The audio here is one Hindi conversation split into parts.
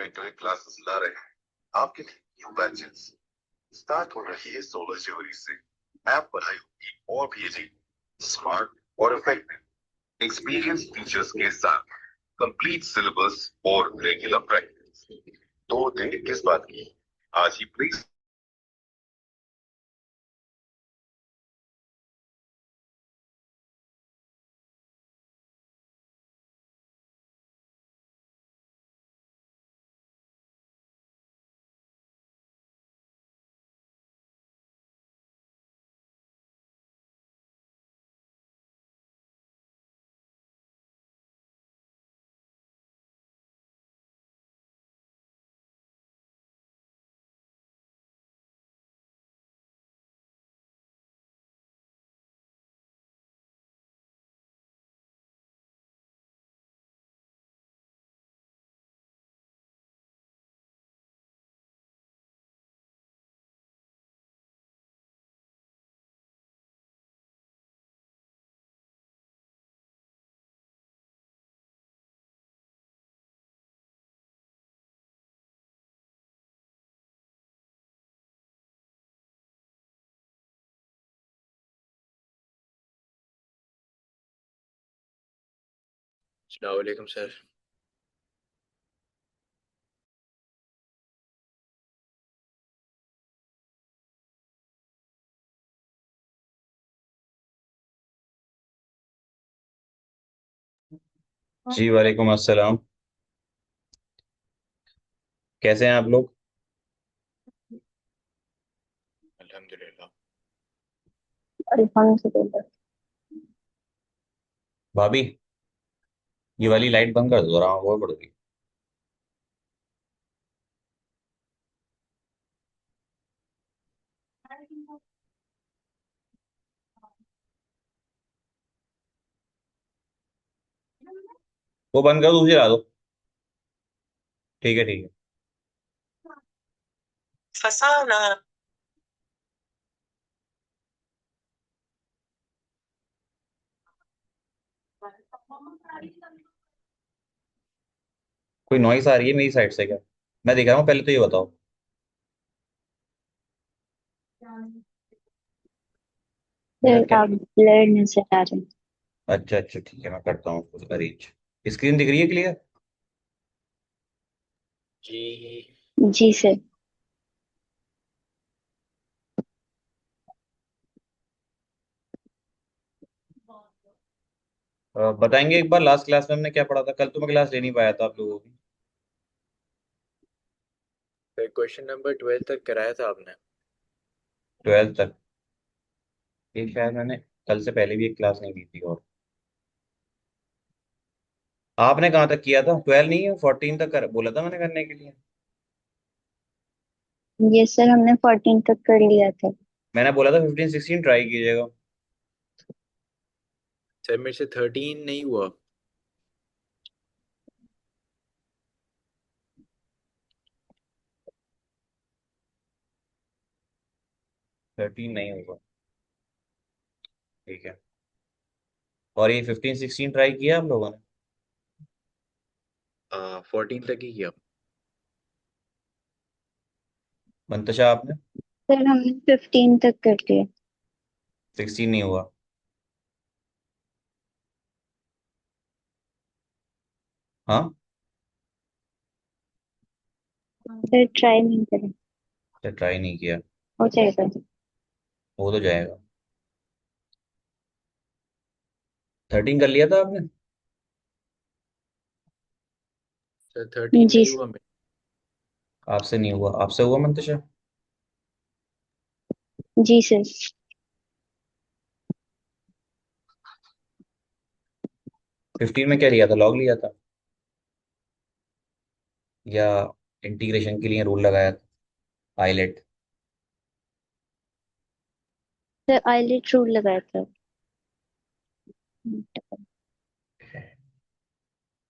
इंटीग्रेटेड क्लासेस ला रहे हैं आपके लिए न्यू बैचेस स्टार्ट हो रही है 16 जनवरी से। ऐप पढ़ाई होगी और भी इजी, स्मार्ट और इफेक्टिव एक्सपीरियंस टीचर्स के साथ कंप्लीट सिलेबस और रेगुलर प्रैक्टिस। तो देर किस बात की, आज ही प्लीज। अस्सलाम वालेकुम सर। जी वालेकुम अस्सलाम। कैसे हैं आप लोग? अल्हम्दुलिल्लाह। अल्हम्दुलिल्लाह। भाभी, ये वाली लाइट बंद कर दो, रहा वो बढ़ गई। वो बंद कर दो, दूसरी ला दो। ठीक है ठीक है। फसाना। कोई नॉइस आ रही है मेरी साइड से क्या? मैं देख रहा हूँ, पहले तो ये बताओ। मेरा फिर क्या? आप ब्लर नजर आ रहे अच्छा अच्छा ठीक है, मैं करता हूँ उसको अरेंज। स्क्रीन दिख रही है क्लियर? जी। हैं। जी सर। बताएंगे एक बार लास्ट क्लास में हमने क्या पढ़ा था? कल तो मैं क्लास ले नहीं पाया था आप लोगों की। सर क्वेश्चन नंबर 12 तक कराया था आपने। 12 तक? ये शायद मैंने कल से पहले भी एक क्लास नहीं ली थी। और आपने कहाँ तक किया था? 12 नहीं है, 14 तक बोला था मैंने करने के लिए। ये सर हमने 14 तक कर लिया था। मैंने बोला था 15 16 ट्राई कीजिएगा। सर मेरे से 13 नहीं हुआ। 13 नहीं होगा। ठीक है। और ये 15 16 ट्राई किया आप लोगों ने? 14 तक ही किया। मंतशा आपने? सर हमने 15 तक कर लिया। 16 नहीं हुआ? हाँ। सर ट्राई नहीं करें। ट्राई नहीं किया? हो जाएगा। हो तो जाएगा। 13 कर लिया था आपने? सर 13 जी नहीं हुआ सर। मेरे। आपसे नहीं हुआ? आपसे हुआ मंतशा? जी सर। 15 में क्या लिया था? लॉग लिया था या इंटीग्रेशन के लिए रूल लगाया था? पायलट? सर आईलेट रूल लगाया था।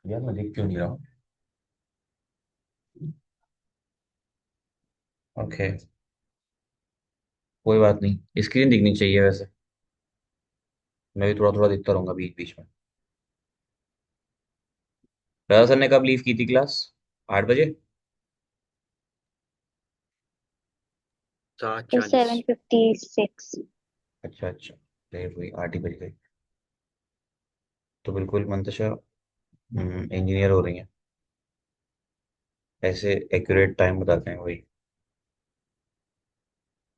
यार मैं देख क्यों नहीं रहा हूँ। ओके, कोई बात नहीं, स्क्रीन दिखनी चाहिए वैसे। मैं भी थोड़ा थोड़ा दिखता रहूंगा बीच बीच में। राजा सर ने कब लीव की थी क्लास? 8 बजे? 7:40। 7:56। अच्छा अच्छा, लेट हुई, 8 ही बज गई। तो बिल्कुल मंतशा इंजीनियर हो रही हैं, ऐसे एक्यूरेट टाइम बताते हैं वही।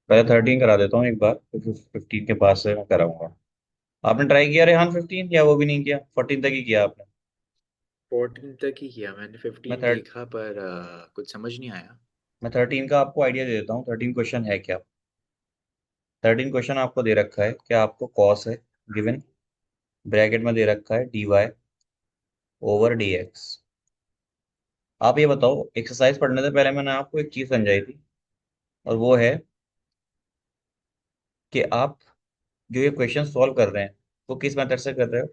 पहले 13 करा देता हूँ एक बार, फिर 15 के बाद से मैं कराऊंगा। आपने ट्राई किया रेहान 15, या वो भी नहीं किया? 14 तक ही किया आपने? 14 तक ही किया मैंने, मैं 15 थर्ड देखा पर कुछ समझ नहीं आया। मैं 13 का आपको आइडिया दे देता हूँ। 13 क्वेश्चन है क्या? 13 क्वेश्चन आपको दे रखा है कि आपको कॉस है गिवन, ब्रैकेट में दे रखा है dy ओवर dx। आप ये बताओ, एक्सरसाइज पढ़ने से पहले मैंने आपको एक चीज समझाई थी, और वो है कि आप जो ये क्वेश्चन सॉल्व कर रहे हैं वो किस मेथड से कर रहे हो?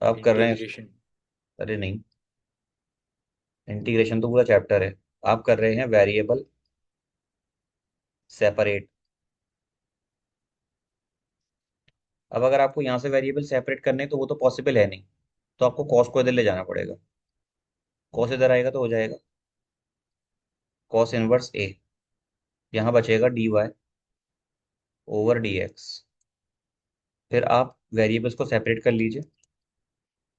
आप कर रहे हैं, इंटीग्रेशन। अरे नहीं, इंटीग्रेशन तो पूरा चैप्टर है। आप कर रहे हैं वेरिएबल सेपरेट। अब अगर आपको यहाँ से वेरिएबल सेपरेट करने हैं, तो वो तो पॉसिबल है नहीं, तो आपको कॉस को इधर ले जाना पड़ेगा। कॉस इधर आएगा तो हो जाएगा कॉस इनवर्स ए, यहाँ बचेगा dy ओवर dx। फिर आप वेरिएबल्स को सेपरेट कर लीजिए,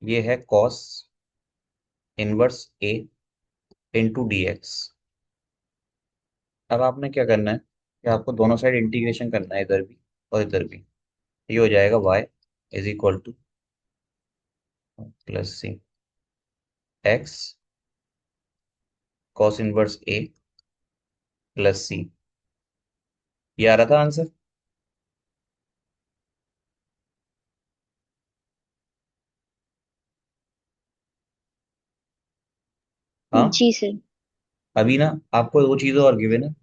ये है कॉस इनवर्स ए इंटू डी एक्स। अब आपने क्या करना है कि आपको दोनों साइड इंटीग्रेशन करना है, इधर भी और इधर भी। ये हो जाएगा y is equal to plus c x cos inverse a plus सी। ये आ रहा था आंसर? हाँ। जी सर। अभी ना आपको दो चीज़ें और गिवन है।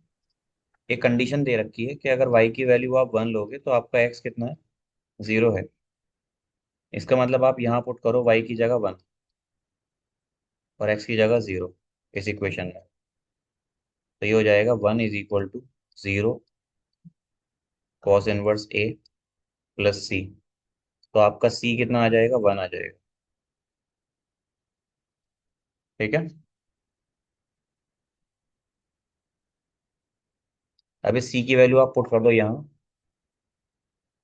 एक कंडीशन दे रखी है कि अगर y की वैल्यू आप 1 लोगे तो आपका x कितना है? 0 है। इसका मतलब आप यहाँ पुट करो y की जगह 1 और x की जगह 0 इस इक्वेशन में। तो ये हो जाएगा 1 is equal to 0 cos inverse a plus सी। तो आपका c कितना आ जाएगा? 1 आ जाएगा। ठीक है। अब इस c की वैल्यू आप पुट कर दो यहाँ,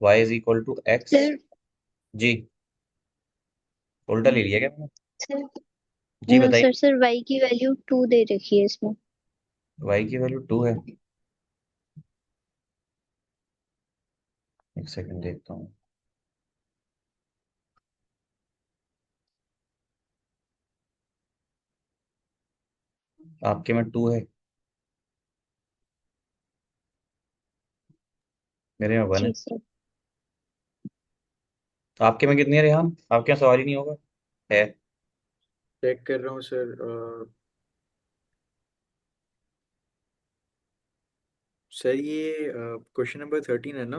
y is equal to x. Sir जी, उल्टा ले लिया क्या मैंने? सर जी बताइए। सर y की वैल्यू 2 दे रखी है इसमें। y की वैल्यू 2 है? एक सेकंड देखता हूँ। आपके में 2 है, मेरे में 1 है। जी सर। तो आपके में कितनी है रेहान? आपके यहाँ सवाल ही नहीं होगा। है? चेक कर रहा हूँ सर। सर ये क्वेश्चन नंबर 13 है ना?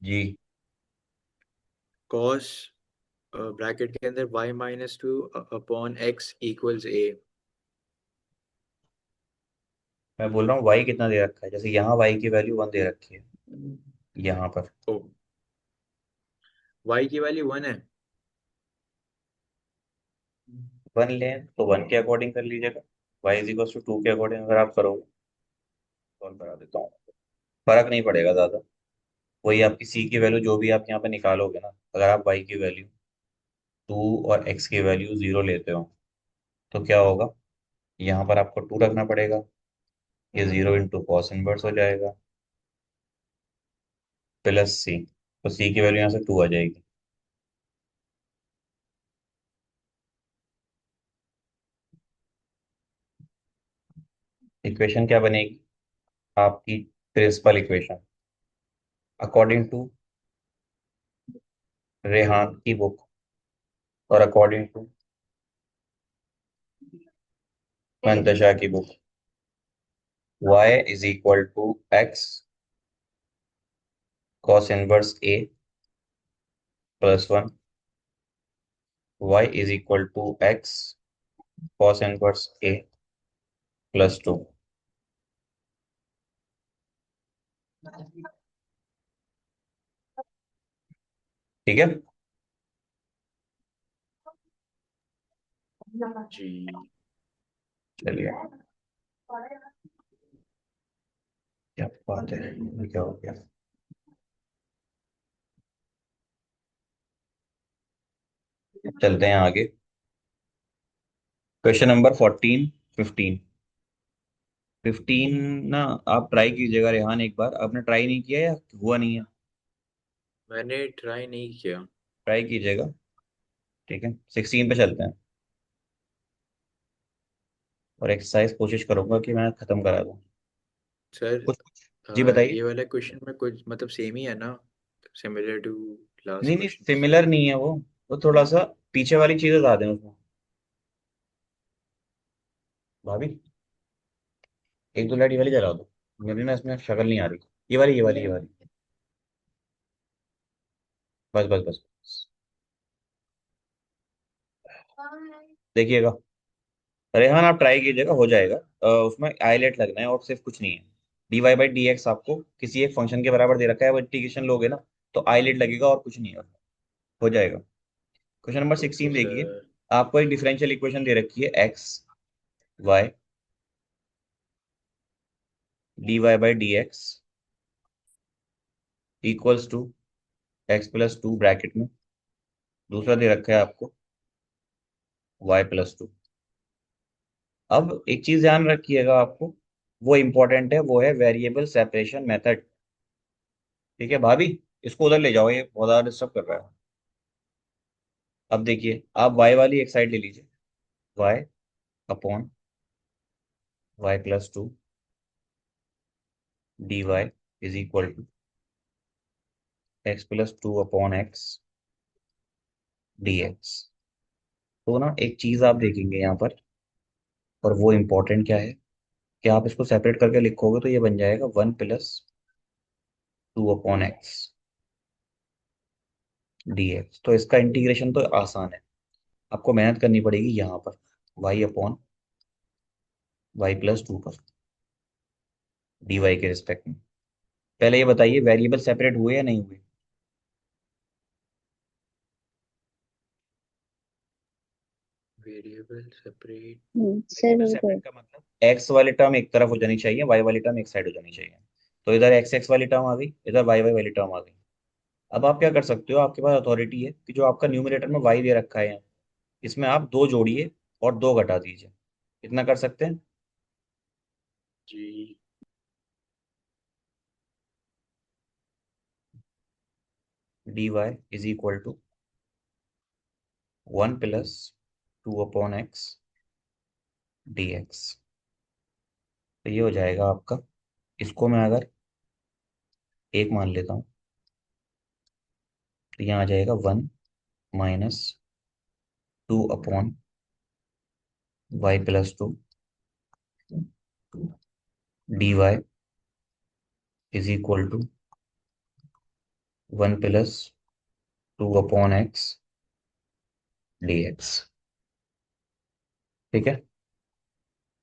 जी। कॉस ब्रैकेट के अंदर y-2 upon x equals a। मैं बोल रहा हूँ y कितना दे रखा है, जैसे यहाँ y की वैल्यू 1 दे रखी है यहाँ पर। ओ, y की वैल्यू 1 है। 1 लें तो 1 के अकॉर्डिंग कर लीजिएगा, y इज इक्वल टू 2 के अकॉर्डिंग अगर आप करोगे। सॉल्व करा देता हूँ, फर्क नहीं पड़ेगा ज़्यादा। वही आपकी c की वैल्यू जो भी आप यहाँ पे निकालोगे ना, अगर आप y की वैल्यू 2 और x की वैल्यू 0 लेते हो तो क्या होगा? यहाँ पर आपको 2 रखना पड़ेगा, ये 0 इंटू कॉस इनवर्स हो जाएगा प्लस सी। तो सी की वैल्यू यहाँ से 2 आ जाएगी। इक्वेशन क्या बनेगी आपकी? Principal equation according to Rehan की बुक और अकॉर्डिंग टू मंतशा की book. y is equal to x cos inverse a plus 1, y is equal to x cos inverse a plus 2। ठीक है। जी। चलिए, बात है, ये क्या हो गया? चलते हैं आगे। Question number 14, 15। 15 ना, आप ट्राई कीजिएगा रेहान एक बार। आपने ट्राई नहीं किया या हुआ नहीं है? मैंने ट्राई नहीं किया। ट्राई कीजिएगा। ठीक है, 16 पे चलते हैं। और एक्सरसाइज कोशिश करूंगा कि मैं खत्म करा दूं। सर, कुछ कुछ जी बताइए। ये वाला क्वेश्चन में कुछ मतलब सेम ही है ना, सिमिलर टू लास्ट नहीं नहीं, क्वेश्चंस। सिमिलर नहीं है वो थोड़ा सा पीछे वाली चीजें ज्यादा हैं उसमें। भाभी, एक दो लाइट ये वाली जला दो। मेरी ना इसमें शक्ल नहीं आ रही। ये वाली। बस बस बस। देखिएगा, रेहान आप ट्राई कीजिएगा, हो जाएगा। उसमें आईलेट लगना है और सिर्फ कुछ नहीं है। dy/dx आपको किसी एक फंक्शन के बराबर दे रखा है, वो इंटीग्रेशन लोगे ना तो आईलेट लगेगा और कुछ नहीं है। हो जाएगा। क्वेश्चन नंबर ओके 16 देखिए। सर। आपको एक डिफरेंशियल इक्वेशन दे रखी है, x y dy/dx equals to x+2 bracket में। दूसरा दे रखा है आपको y+2। अब एक चीज ध्यान रखिएगा आपको, वो इंपॉर्टेंट है, वो है वेरिएबल सेपरेशन मेथड। ठीक है भाभी, इसको उधर ले जाओ, ये बहुत ज्यादा डिस्टर्ब कर रहा है। अब देखिए, आप y वाली एक साइड ले लीजिए, y/y+2 dy is equal to x+2/x dx। तो ना एक चीज आप देखेंगे यहाँ पर, और वो इम्पोर्टेंट क्या है कि आप इसको सेपरेट करके लिखोगे तो ये बन जाएगा 1+2/x dx। तो इसका इंटीग्रेशन तो आसान है, आपको मेहनत करनी पड़ेगी यहाँ पर, y/y+2 पर dy के रिस्पेक्ट में। पहले ये बताइए, वेरिएबल सेपरेट हुए या नहीं हुए? Variable separate. सर वेरिएबल हो गए। सेपरेट का मतलब एक्स वाली टर्म एक तरफ हो जानी चाहिए, वाई वाली टर्म एक साइड हो जानी चाहिए। तो इधर एक्स एक्स वाली टर्म आ गई, इधर वाई वाई वाली टर्म आ गई। अब आप क्या कर सकते हो, आपके पास अथॉरिटी है कि जो आपका न्यूमरेटर में वाई दे रखा है, इसमें आप दो जोड़िए और दो घटा दीजिए। इतना कर सकते हैं? जी। D y is equal to 1+2/x dx। तो ये हो जाएगा आपका, इसको मैं अगर एक मान लेता हूँ तो यहाँ आ जाएगा 1-2/y+2 dy is equal to 1+2/x dx। ठीक है,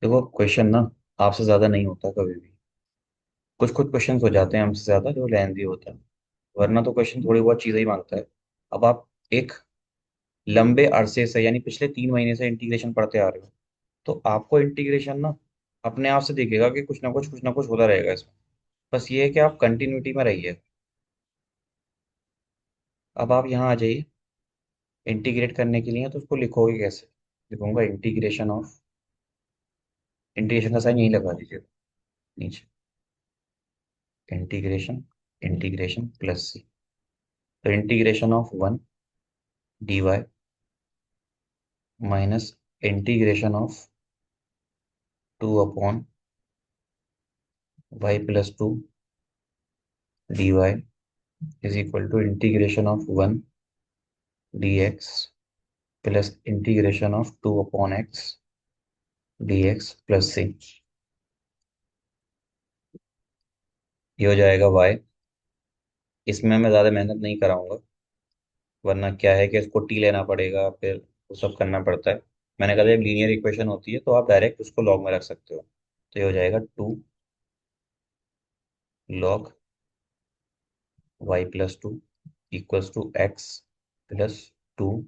देखो क्वेश्चन ना आपसे ज्यादा नहीं होता कभी भी। कुछ कुछ क्वेश्चन हो जाते हैं हमसे ज्यादा जो लेंदी होता है, वरना तो क्वेश्चन थोड़ी बहुत चीजें ही मांगता है। अब आप एक लंबे अरसे से, यानी पिछले 3 महीने से इंटीग्रेशन पढ़ते आ रहे हो, तो आपको इंटीग्रेशन ना अपने आप से दिखेगा कि कुछ ना कुछ होता रहेगा इसमें। बस ये है कि आप कंटिन्यूटी में रहिए। अब आप यहाँ आ जाइए, इंटीग्रेट करने के लिए तो उसको लिखोगे कैसे? लिखूंगा इंटीग्रेशन का साइन यही लगा दीजिए नीचे, इंटीग्रेशन इंटीग्रेशन प्लस सी। तो integration of 1 dy minus integration of 2/y+2 dy is equal to integration of 1 dx plus integration of 2/x dx plus सी। ये हो जाएगा y। इसमें मैं ज़्यादा मेहनत नहीं कराऊंगा, वरना क्या है कि इसको टी लेना पड़ेगा, फिर वो सब करना पड़ता है। मैंने कहा जब लीनियर इक्वेशन होती है तो आप डायरेक्ट उसको लॉग में रख सकते हो। तो ये हो जाएगा 2 log y+2 equals to x+2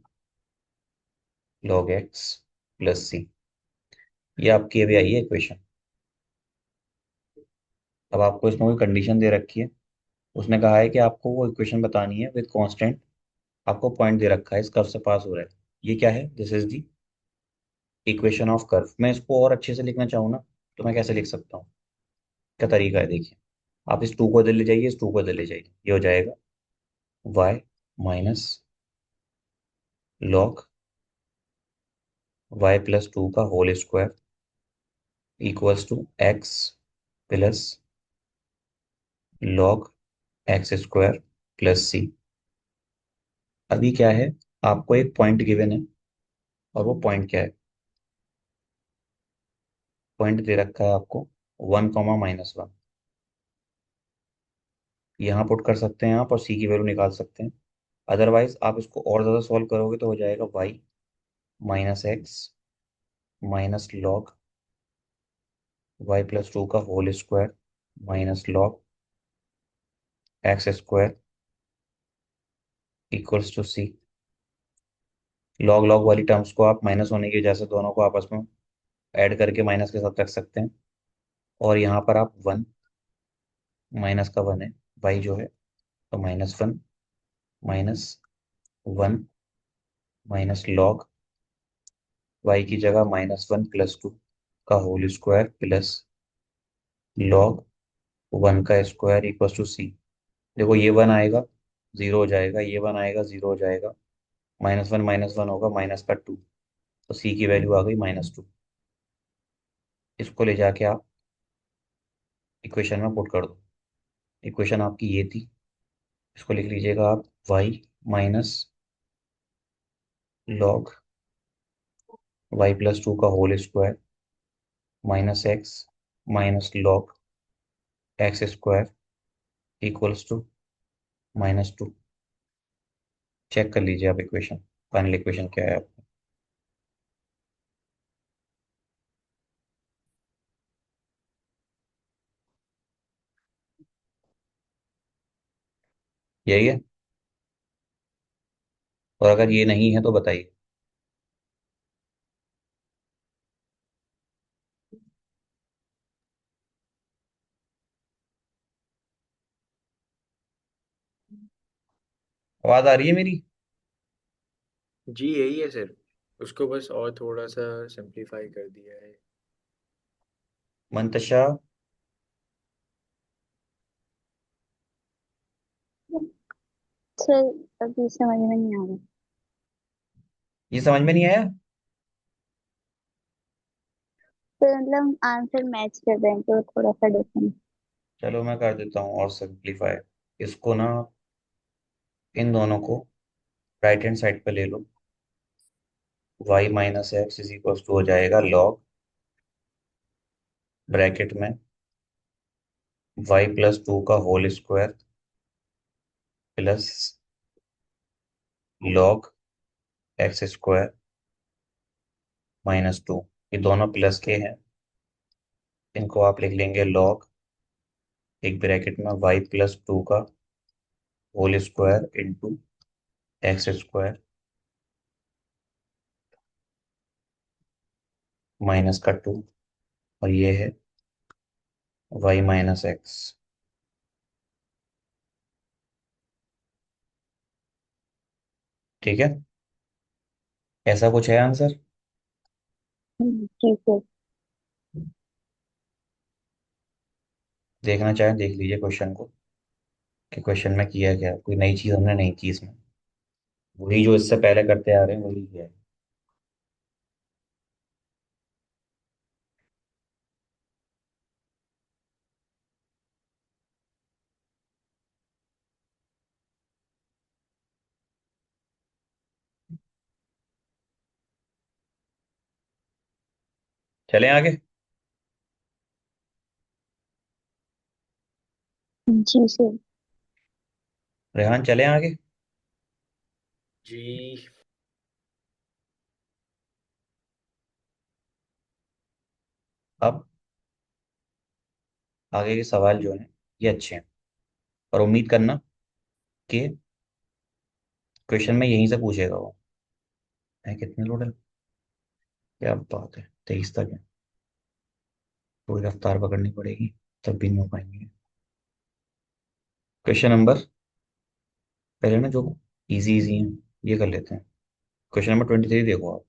log x plus सी। ये आपकी अभी आई है इक्वेशन। अब आपको इसमें कोई कंडीशन दे रखी है, उसने कहा है कि आपको वो इक्वेशन बतानी है विद कांस्टेंट, आपको पॉइंट दे रखा है इस कर्व से पास हो रहा है। ये क्या है? This is the equation of curve. मैं इसको और अच्छे से लिखना चाहूँ ना, तो मैं कैसे लिख सकता हूँ? क्या तरीका है देखिए। आप इस टू को इधर ले जाइए, इस टू को इधर ले जाइए, ये हो जाएगा y माइनस लॉग y+2 का whole square equals to x plus log x² plus c। अभी क्या है, आपको एक पॉइंट गिवन है, और वो पॉइंट क्या है? पॉइंट दे रखा है आपको 1, -1। यहाँ पुट कर सकते हैं आप और c की वैल्यू निकाल सकते हैं। अदरवाइज आप इसको और ज़्यादा सॉल्व करोगे तो हो जाएगा y-x माइनस लॉग y+2 का whole square minus log x² equals to c। Log log वाली टर्म्स को आप माइनस होने की वजह से दोनों को आपस में ऐड करके माइनस के साथ रख सकते हैं। और यहाँ पर आप 1 माइनस का 1 है, y जो है, तो -1 -1 माइनस लॉग y की जगह -1+2 का होल स्क्वायर प्लस लॉग 1 का स्क्वायर इक्वल टू c। देखो ये 1 आएगा, 0 हो जाएगा, ये 1 आएगा, 0 हो जाएगा, -1 - 1 होगा -2, तो c की वैल्यू आ गई -2। इसको ले जाके आप इक्वेशन में पुट कर दो। इक्वेशन आपकी ये थी, इसको लिख लीजिएगा आप y माइनस लॉग y+2 का whole square -x minus log x² equals to -2। Check कर लीजिए आप इक्वेशन, फाइनल इक्वेशन क्या है आपका। यही है, और अगर ये नहीं है तो बताइए। आवाज आ रही है मेरी? जी यही है सर, उसको बस और थोड़ा सा सिंप्लीफाई कर दिया है। मंतशा, सर अभी समझ में नहीं आ रहा। ये समझ में नहीं आया? तो मतलब आंसर मैच कर रहे हैं तो थोड़ा सा डिफरेंस। चलो मैं कर देता हूँ और सिंप्लीफाई। इसको ना, इन दोनों को राइट हैंड साइड पे ले लो। y - x is equal to हो जाएगा लॉग ब्रैकेट में y+2 का whole square plus log x² -2। ये दोनों प्लस के हैं, इनको आप लिख लेंगे लॉग, एक ब्रैकेट में y+2 का होल स्क्वायर इंटू x² -2। और ये है y - x। ठीक है, ऐसा कुछ है आंसर? ठीक है। देखना चाहें देख लीजिए क्वेश्चन को, कि क्वेश्चन में किया क्या, कोई नई चीज हमने नहीं की इसमें, वही जो इससे पहले करते आ रहे हैं वही किया है। चलें आगे? जी सर। रेहान चलें आगे? जी अब आगे के सवाल जो हैं ये अच्छे हैं, और उम्मीद करना कि क्वेश्चन में यहीं से पूछेगा वो। है कितने टोटल? क्या बात है, 23 तक है, पूरी रफ्तार पकड़नी पड़ेगी। तब भी नहीं हो पाएंगे। क्वेश्चन नंबर, पहले ना जो इजी इजी है ये कर लेते हैं। क्वेश्चन नंबर 23 देखो आप।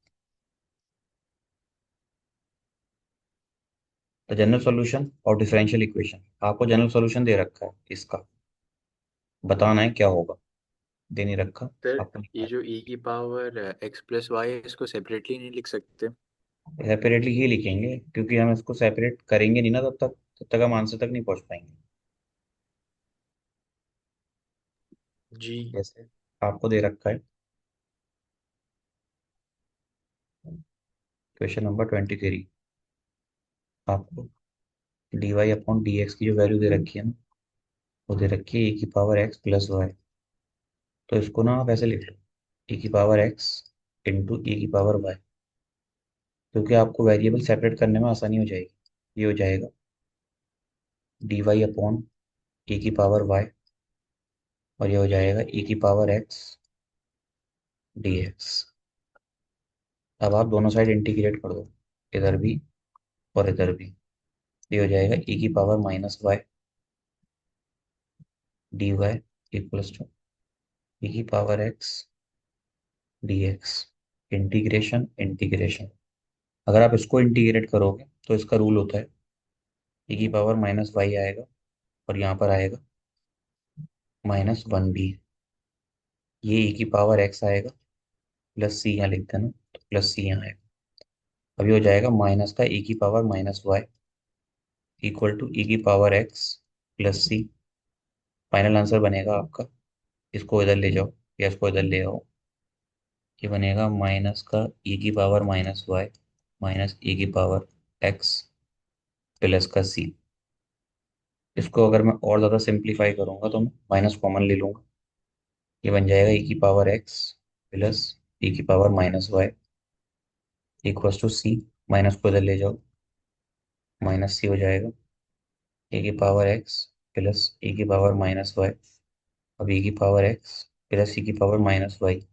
द जनरल सॉल्यूशन और डिफरेंशियल इक्वेशन, आपको जनरल सॉल्यूशन दे रखा है इसका, बताना है क्या होगा। दे नहीं रखा, सर आपको लिखना ये है। जो e की पावर x प्लस वाई है इसको सेपरेटली नहीं लिख सकते? सेपरेटली ही लिखेंगे, क्योंकि हम इसको सेपरेट करेंगे नहीं ना तब तक हम आंसर तक नहीं पहुंच पाएंगे। जी जैसे आपको दे रखा है क्वेश्चन नंबर 23, आपको dy अपॉन dx की जो वैल्यू दे रखी है ना, वो दे रखी है e की पावर x प्लस वाई। तो इसको ना आप ऐसे लिख लो, e की पावर x इंटू e की पावर y, क्योंकि आपको वेरिएबल सेपरेट करने में आसानी हो जाएगी। ये हो जाएगा dy अपॉन e की पावर y, और ये हो जाएगा e की पावर x dx। अब आप दोनों साइड इंटीग्रेट कर दो, इधर भी और इधर भी। ये हो जाएगा e की power minus y dy equals to e की power x dx। Integration integration, अगर आप इसको इंटीग्रेट करोगे तो इसका रूल होता है e की पावर माइनस वाई आएगा, और यहाँ पर आएगा -1b। ये e की पावर x आएगा, प्लस सी यहाँ लिख देना, तो प्लस सी यहाँ आएगा। अभी हो जाएगा माइनस का e की power minus y equal to e की power x plus c. Final answer बनेगा आपका, इसको इधर ले जाओ या इसको इधर ले आओ, ये बनेगा माइनस का e की power minus y minus e की पावर x प्लस का c। इसको अगर मैं और ज़्यादा सिंप्लीफाई करूंगा तो मैं माइनस कॉमन ले लूंगा, ये बन जाएगा e की पावर x प्लस e की power minus y equals to c। Minus को इधर ले जाओ, माइनस c हो जाएगा e की पावर x प्लस e की पावर माइनस वाई। अब e की पावर x प्लस e की पावर माइनस वाई,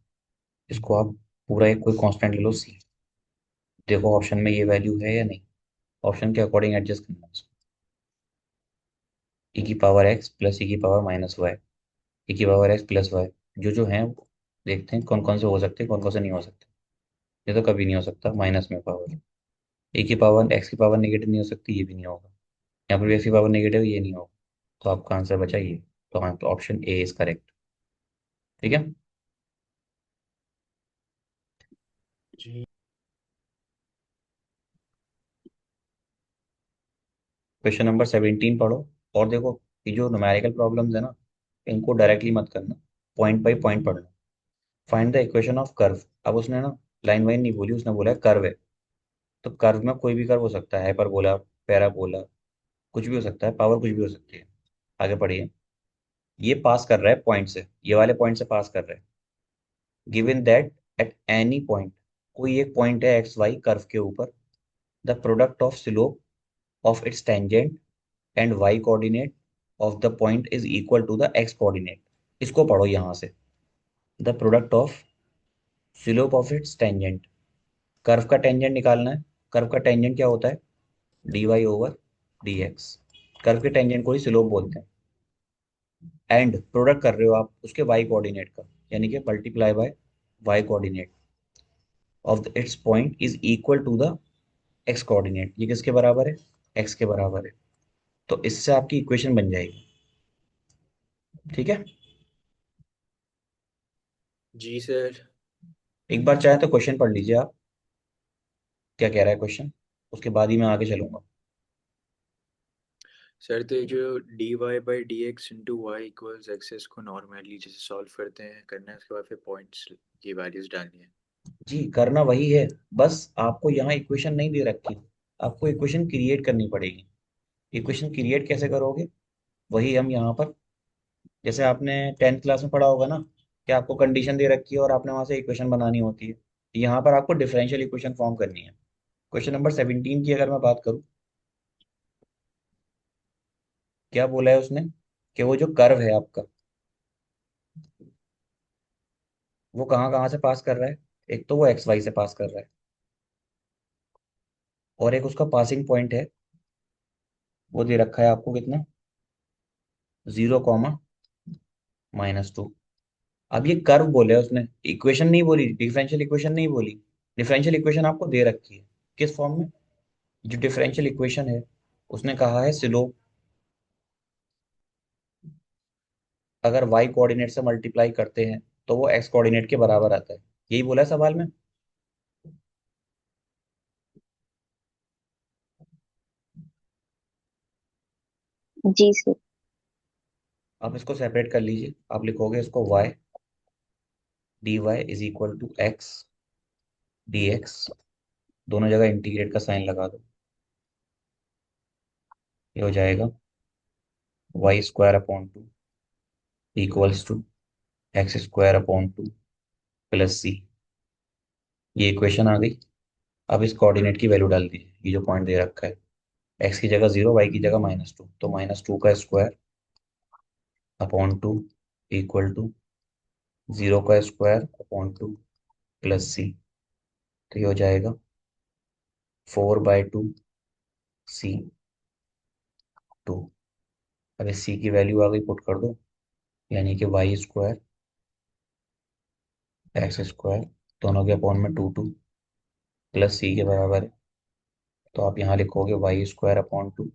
इसको आप पूरा एक कोई कांस्टेंट ले लो c। देखो ऑप्शन में ये वैल्यू है या नहीं, ऑप्शन के अकॉर्डिंग एडजस्ट करना है। e की पावर x प्लस e की पावर माइनस वाई, e की पावर x प्लस वाई, जो हैं वो देखते हैं कौन कौन से हो सकते हैं कौन कौन से नहीं हो सकते। ये तो कभी नहीं हो सकता माइनस में पावर। e की पावर x की पावर नेगेटिव नहीं हो सकती, ये भी नहीं होगा। यहाँ पर भी x की पावर नेगेटिव, ये नहीं होगा। तो आपका आंसर बचा ये। तो ऑप्शन ए इज करेक्ट। ठीक है। जी क्वेश्चन नंबर 17 पढ़ो, और देखो ये जो न्यूमेरिकल प्रॉब्लम्स है ना, इनको डायरेक्टली मत करना, पॉइंट बाई पॉइंट पढ़ना। Find the equation of curve. अब उसने ना लाइन वाइन नहीं बोली, उसने बोला है कर्व है। तो कर्व में कोई भी कर्व हो सकता है, हाइपरबोला, पैराबोला, कुछ भी हो सकता है, पावर कुछ भी हो सकती है। आगे पढ़िए। ये पास कर रहा है पॉइंट से, ये वाले पॉइंट से पास कर रहा है। Given that at any point, कोई एक पॉइंट है एक्स वाई कर्व के ऊपर, the product of slope of its tangent and y coordinate of the point is equal to the x coordinate. इसको पढ़ो यहाँ से, the product of slope of its tangent, curve का टेंजेंट निकालना है। कर्व का टेंजेंट क्या होता है, d y over d x. Curve के टेंजेंट को ही स्लोप बोलते हैं। एंड प्रोडक्ट कर रहे हो आप उसके वाई कोऑर्डिनेट का, यानी कि multiply by y coordinate of its point is equal to the x coordinate. ये किसके बराबर है, एक्स के बराबर है। तो इससे आपकी इक्वेशन बन जाएगी। ठीक है। जी सर। एक बार चाहे तो क्वेश्चन पढ़ लीजिए आप, क्या कह रहा है क्वेश्चन, उसके बाद ही मैं आगे चलूंगा। सर तो ये जो d y by d x into y equals एक्सेस को नॉर्मली जैसे सॉल्व करते हैं करना है, उसके बाद फिर पॉइंट्स की वैल्यूज डालनी है। जी करना वही है, बस आपको यहाँ इक्वेशन नहीं दे रखी, आपको इक्वेशन क्रिएट करनी पड़ेगी। इक्वेशन क्रिएट कैसे करोगे, वही हम यहाँ पर, जैसे आपने 10th क्लास में पढ़ा होगा ना, कि आपको कंडीशन दे रखी है और आपने वहां से इक्वेशन बनानी होती है। यहाँ पर आपको डिफरेंशियल इक्वेशन फॉर्म करनी है। क्वेश्चन नंबर 17 की अगर मैं बात करूँ, क्या बोला है उसने, कि वो जो कर्व है आपका, वो कहाँ कहाँ से पास कर रहा है। एक तो वो एक्स वाई से पास कर रहा है, और एक उसका पासिंग पॉइंट है वो दे रखा है आपको कितना, 0, -2। अब ये कर्व बोले उसने, इक्वेशन नहीं बोली, डिफरेंशियल इक्वेशन नहीं बोली। डिफरेंशियल इक्वेशन आपको दे रखी है किस फॉर्म में, जो डिफरेंशियल इक्वेशन है उसने कहा है स्लोप अगर y कोऑर्डिनेट से मल्टीप्लाई करते हैं तो वो x कोऑर्डिनेट के बराबर आता है, यही बोला है सवाल में। जी सर। आप इसको सेपरेट कर लीजिए, आप लिखोगे इसको y dy is equal to x dx, दोनों जगह इंटीग्रेट का साइन लगा दो, ये हो जाएगा y² upon 2 equals to x² upon 2 plus c। ये इक्वेशन आ गई। अब इस कोऑर्डिनेट की वैल्यू डाल दीजिए, ये जो पॉइंट दे रखा है, x की जगह 0, y की जगह -2, तो -2 का स्क्वायर अपॉन 2 इक्वल टू 0 का स्क्वायर अपॉन 2 प्लस c। तो ये हो जाएगा 4/2 c/2। अब इस c की वैल्यू आ गई, पुट कर दो, यानी कि y² x² दोनों के अपॉन में 2 प्लस c के बराबर है। तो आप यहाँ लिखोगे y² upon 2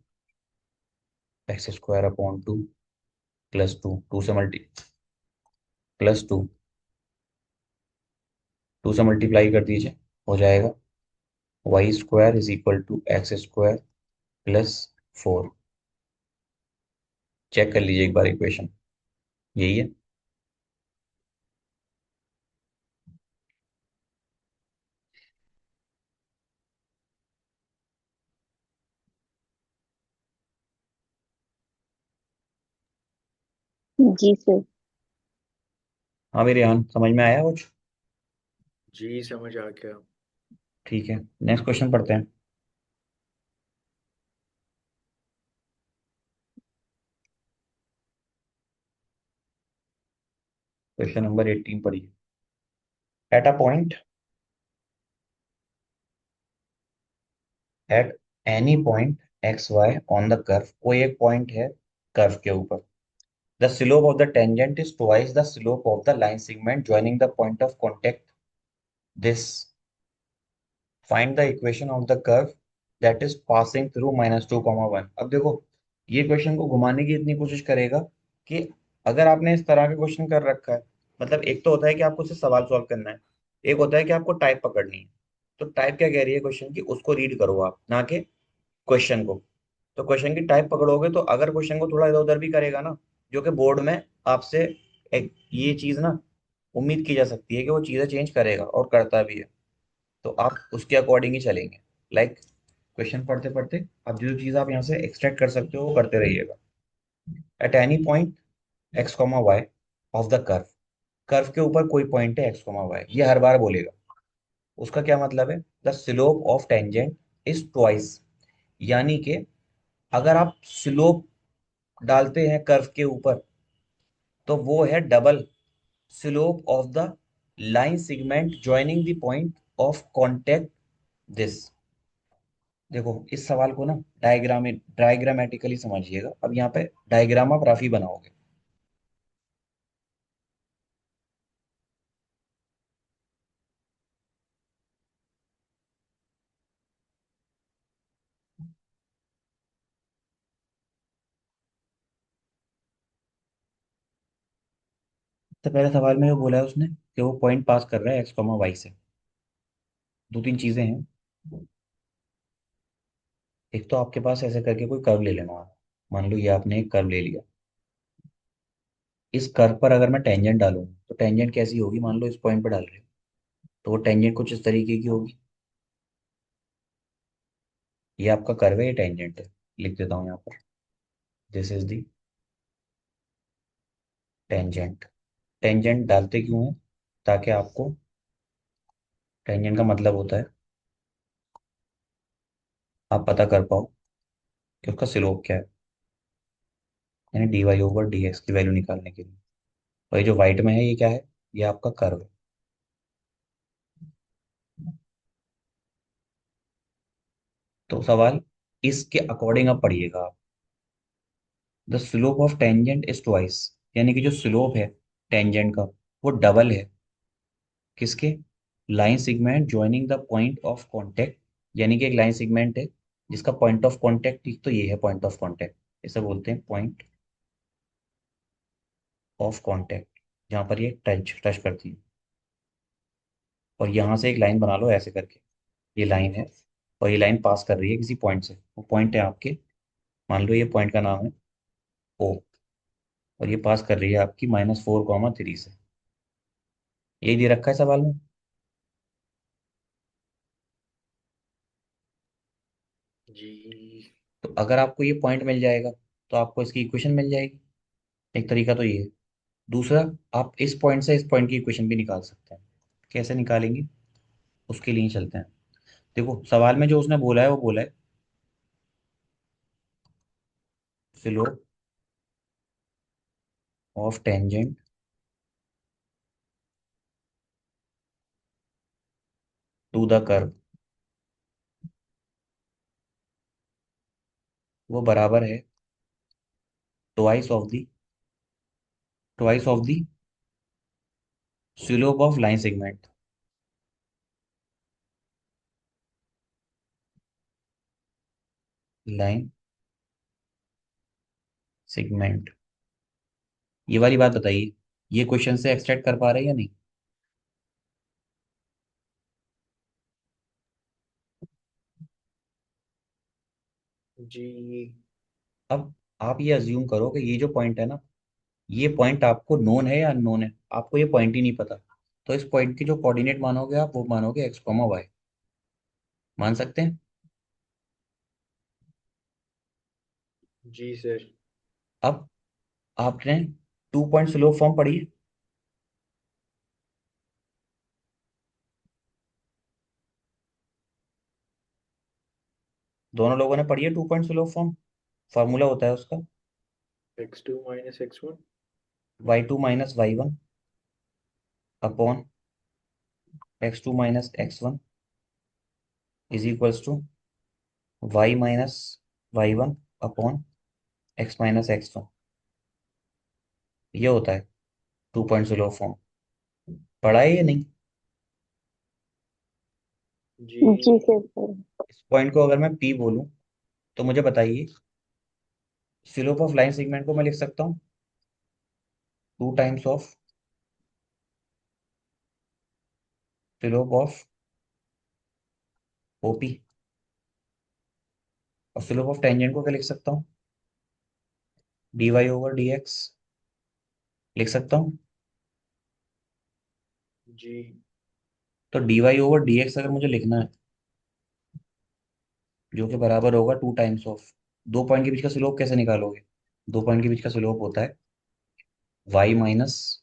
x² upon 2 plus 2 से प्लस 2 से मल्टीप्लाई कर दीजिए, हो जाएगा y² is equal to x² plus 4। Check कर लीजिए एक बार इक्वेशन, यही है। जी सर। हाँ मेरे यहाँ समझ में आया कुछ? जी समझ आ गया। ठीक है, नेक्स्ट क्वेश्चन पढ़ते हैं। क्वेश्चन नंबर 18 पढ़िए। At a point at any point x y on the curve, कोई एक पॉइंट है कर्व के ऊपर, the slope of the tangent is twice the slope of the line segment joining the point of contact this, find the equation of the curve that is passing through -2, 1। अब देखो, ये क्वेश्चन को घुमाने की इतनी कोशिश करेगा कि अगर आपने इस तरह के क्वेश्चन कर रखा है, मतलब एक तो होता है कि आपको सिर्फ सवाल सॉल्व करना है, एक होता है कि आपको टाइप पकड़नी है। तो टाइप क्या कह रही है क्वेश्चन की, उसको रीड करो आप, ना कि क्वेश्चन को। तो क्वेश्चन की टाइप पकड़ोगे तो अगर क्वेश्चन को थोड़ा इधर उधर भी करेगा ना, जो कि बोर्ड में आपसे एक ये चीज ना उम्मीद की जा सकती है कि वो चीजें चेंज करेगा और करता भी है, तो आप उसके अकॉर्डिंग ही चलेंगे। लाइक क्वेश्चन पढ़ते पढ़ते आप जो चीज आप यहाँ से एक्सट्रैक्ट कर सकते हो वो करते रहिएगा। Eight any point x, y of the curve, curve के ऊपर कोई पॉइंट है x, y, ये हर बार बोलेगा। उसका क्या मतलब है, the slope of tangent is twice, यानी कि अगर आप स्लोप डालते हैं कर्व के ऊपर तो वो है double slope of the line segment joining the point of contact this. देखो इस सवाल को ना डायग्रामेटिकली समझिएगा। अब यहाँ पे डायग्राम आप रफ ही बनाओगे। तो पहले सवाल में जो बोला है उसने कि वो पॉइंट पास कर रहा है x, y से, दो तीन चीजें हैं। एक तो आपके पास ऐसे करके कोई कर्व ले लेना आप, मान लो ये आपने एक कर्व ले लिया, इस कर्व पर अगर मैं टेंजेंट डालूं तो टेंजेंट कैसी होगी, मान लो इस पॉइंट पर डाल रहे हो तो वो टेंजेंट कुछ इस तरीके की होगी। ये आपका कर्व है, ये टेंजेंट है, लिख देता हूँ यहाँ पर, this is the tangent. Tangent डालते क्यों है, ताकि आपको टेंजेंट का मतलब होता है आप पता कर पाओ कि उसका स्लोप क्या है, यानी dy/dx की वैल्यू निकालने के लिए। और ये जो व्हाइट में है ये क्या है, ये आपका कर्व है। तो सवाल इसके अकॉर्डिंग आप पढ़िएगा आप, the slope of tangent is twice, यानी कि जो स्लोप है टेंजेंट का वो डबल है किसके, line segment joining the point of contact, यानी कि एक लाइन सेगमेंट है जिसका पॉइंट ऑफ कांटेक्ट, तो ये है पॉइंट ऑफ कांटेक्ट, इसे बोलते हैं पॉइंट ऑफ कांटेक्ट, जहां पर ये टच टच करती है। और यहाँ से एक लाइन बना लो ऐसे करके, ये लाइन है और ये लाइन पास कर रही है किसी पॉइंट से, वो पॉइंट है आपके, मान लो ये पॉइंट का नाम है ओ, और ये पास कर रही है आपकी -4, 3 से, यही दे रखा है सवाल में। जी। तो अगर आपको ये पॉइंट मिल जाएगा तो आपको इसकी इक्वेशन मिल जाएगी, एक तरीका तो ये है। दूसरा, आप इस पॉइंट से इस पॉइंट की इक्वेशन भी निकाल सकते हैं, कैसे निकालेंगे उसके लिए चलते हैं। देखो सवाल में जो उसने बोला है वो बोला है slope of tangent to the curve, वो बराबर है twice of the twice of the slope of line segment, line segment. ये वाली बात बताइए, ये क्वेश्चन से एक्सट्रैक्ट कर पा रहे हैं या नहीं। जी। अब आप ये अज्यूम करो कि ये जो पॉइंट है ना, ये पॉइंट आपको नोन है या अननोन है, आपको ये पॉइंट ही नहीं पता, तो इस पॉइंट के जो कोऑर्डिनेट मानोगे आप वो मानोगे x, y, मान सकते हैं। जी सर। अब आपने 2 पॉइंट स्लोप फॉर्म पढ़ी है, दोनों लोगों ने पढ़ी है 2 पॉइंट स्लोप फॉर्म, फार्मूला होता है उसका x2 minus x1। y2 - y1 upon x2 - x1 is equals to y - y1 upon x - x1, ये होता है 2 पॉइंट स्लोप फॉर्म। पढ़ा है या नहीं। जी जी। सर। इस पॉइंट को अगर मैं P बोलूं तो मुझे बताइए स्लोप ऑफ लाइन सेगमेंट को मैं लिख सकता हूँ 2 times of slope of OP, और स्लोप ऑफ टेंजेंट को क्या लिख सकता हूँ, dy/dx लिख सकता हूँ। जी। तो dy/dx अगर मुझे लिखना है, जो कि बराबर होगा 2 टाइम्स ऑफ, 2 पॉइंट के बीच का स्लोप कैसे निकालोगे, 2 पॉइंट के बीच का स्लोप होता है y माइनस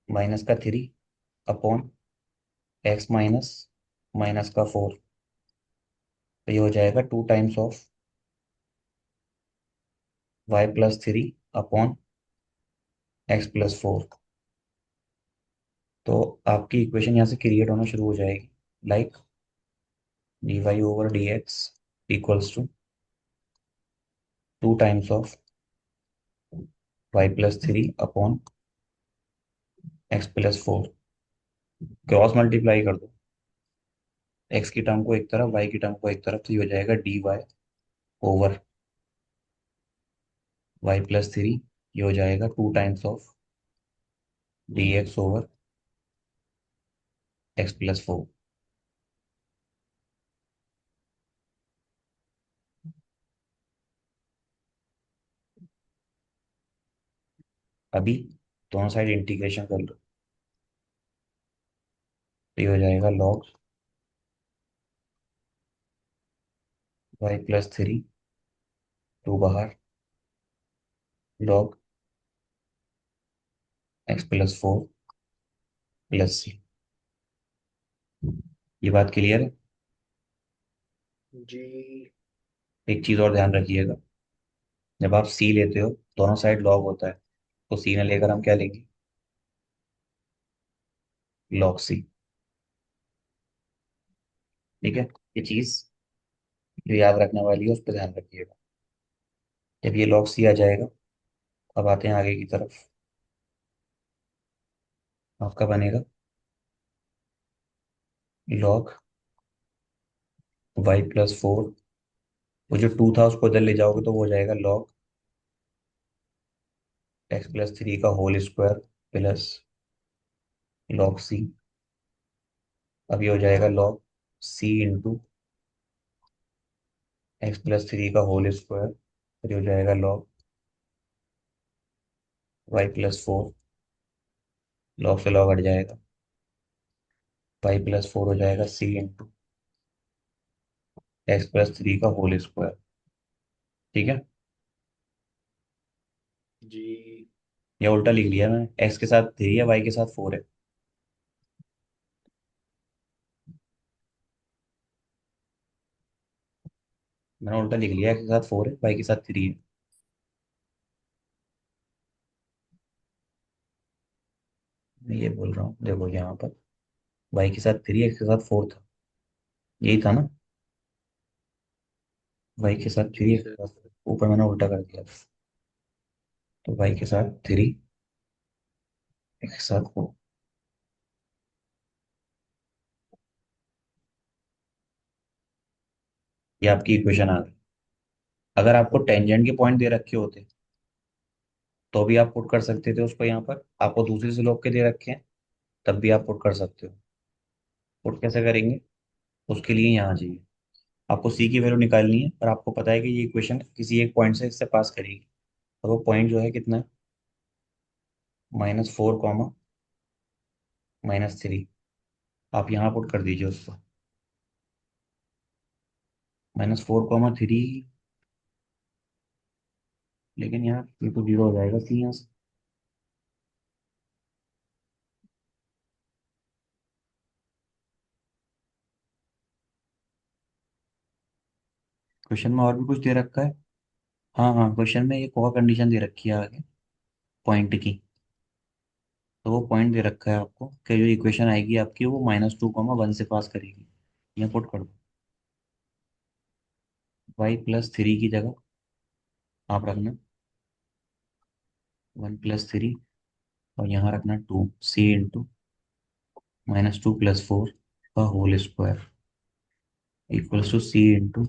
माइनस का 3 अपॉन x माइनस माइनस का 4, तो ये हो जाएगा 2 times of y+3 upon x+4। तो आपकी इक्वेशन यहाँ से क्रिएट होना शुरू हो जाएगी, like dy/dx equals to 2 times of y+3 upon x+4, cross multiply कर दो, x की टर्म को एक तरफ y की टर्म को एक तरफ, तो ये हो जाएगा dy/y+3, ये हो जाएगा 2 टाइम्स ऑफ dx/x+4। अभी दोनों साइड इंटीग्रेशन कर लो, तो ये हो जाएगा log y+3, 2 बाहर, log x+4 प्लस c। ये बात क्लियर है। जी। एक चीज और ध्यान रखिएगा, जब आप c लेते हो दोनों साइड log होता है, तो c ने लेकर हम क्या लेंगे, log c। ठीक है, ये चीज जो याद रखने वाली है उस पर ध्यान रखिएगा। जब ये log c आ जाएगा, अब आते हैं आगे की तरफ। आपका बनेगा log y+4, वो जो 2 था उसको इधर ले जाओगे तो वो हो जाएगा log x+3 का whole square plus log c। अब ये हो जाएगा log c इंटू x+3 का होल स्क्वायर, फिर ये हो जाएगा log y+4, log से log हट जाएगा, y+4 हो जाएगा c इंटू x+3 का होल स्क्वायर। ठीक है, जी। या उल्टा लिख लिया मैंने, x के साथ 3 है, y के साथ 4 है। मैंने उल्टा लिख लिया, x के साथ 4 है, y के साथ 3 है। मैं ये बोल रहा हूँ, देखो यहाँ पर y के साथ 3, x के साथ 4 था, यही था ना। y के साथ जी 3, x सर। के साथ 4, ऊपर मैंने उल्टा कर दिया, तो y के साथ 3, x के साथ 4। ये आपकी इक्वेशन आ गई। अगर आपको टेंजेंट के पॉइंट दे रखे होते तो भी आप पुट कर सकते थे उसको, यहाँ पर आपको दूसरे से लोग के दे रखे हैं तब भी आप पुट कर सकते हो। पुट कैसे करेंगे, उसके लिए यहाँ चाहिए, आपको सी की वैल्यू निकालनी है और आपको पता है कि ये इक्वेशन किसी एक पॉइंट से इससे पास करेगी। और वो पॉइंट जो है कितना है, -4, -3। आप यहाँ पुट कर दीजिए उसको, -4, 3। लेकिन यार ये तो 0 हो जाएगा सी यहाँ से। क्वेश्चन में और भी कुछ दे रखा है। हाँ हाँ, क्वेश्चन में एक और कंडीशन दे रखी है आगे पॉइंट की। तो वो पॉइंट दे रखा है आपको कि जो इक्वेशन आएगी आपकी वो -2, 1 से पास करेगी। यहाँ पुट कर दो, y+3 की जगह आप रखना 1+3, और यहाँ रखना 2, c इंटू -2+4 का whole square equals to c into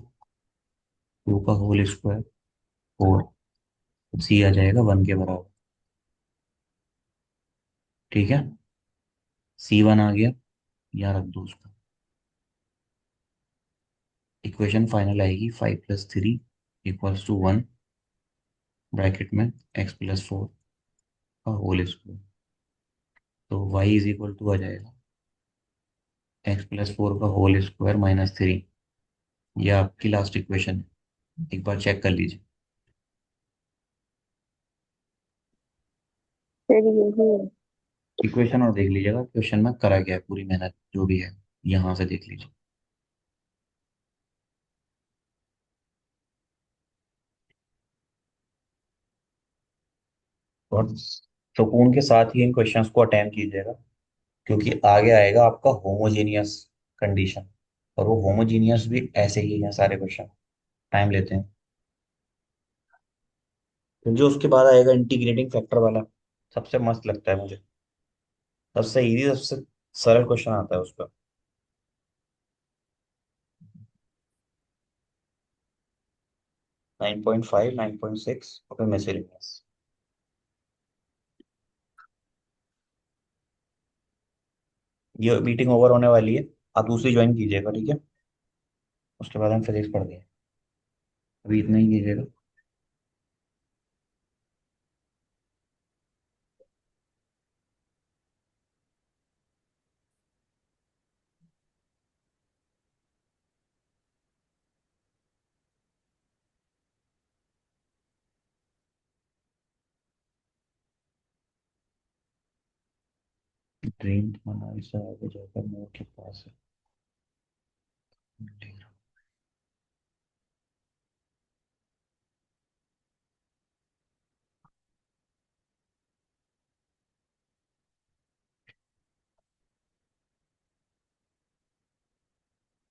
2 का होल स्क्वायर 4। c आ जाएगा 1 के बराबर। ठीक है, c1 आ गया, यहाँ रख दो उसको। इक्वेशन फाइनल आएगी 5+3 इक्वल्स टू 1, ब्रैकेट में x+4 का होल स्क्वायर। तो y इज इक्वल टू आ जाएगा x+4 का होल स्क्वायर -3। ये आपकी लास्ट इक्वेशन है, एक बार चेक कर लीजिए। फिर यही है। इक्वेशन और देख लीजिएगा क्वेश्चन में करा गया है, पूरी मेहनत जो भी है यहाँ से देख लीजिए। और सुकून के साथ ही इन क्वेश्चंस को अटेम्प्ट कीजिएगा, क्योंकि आगे आएगा आपका होमोजीनियस कंडीशन, और वो होमोजीनियस भी ऐसे ही हैं सारे क्वेश्चन, टाइम लेते हैं। फिर जो उसके बाद आएगा इंटीग्रेटिंग फैक्टर वाला, सबसे मस्त लगता है मुझे, सबसे इजी, सबसे सरल क्वेश्चन आता है उसका। 9.5, 9.6 और फिर मिसलेनियस। ये मीटिंग ओवर होने वाली है, आप दूसरी ज्वाइन कीजिएगा, ठीक है। उसके बाद हम फिजिक्स पढ़ गए, अभी इतना ही कीजिएगा। ड्रीम मनाली से आगे जाकर मोड़ के पास है।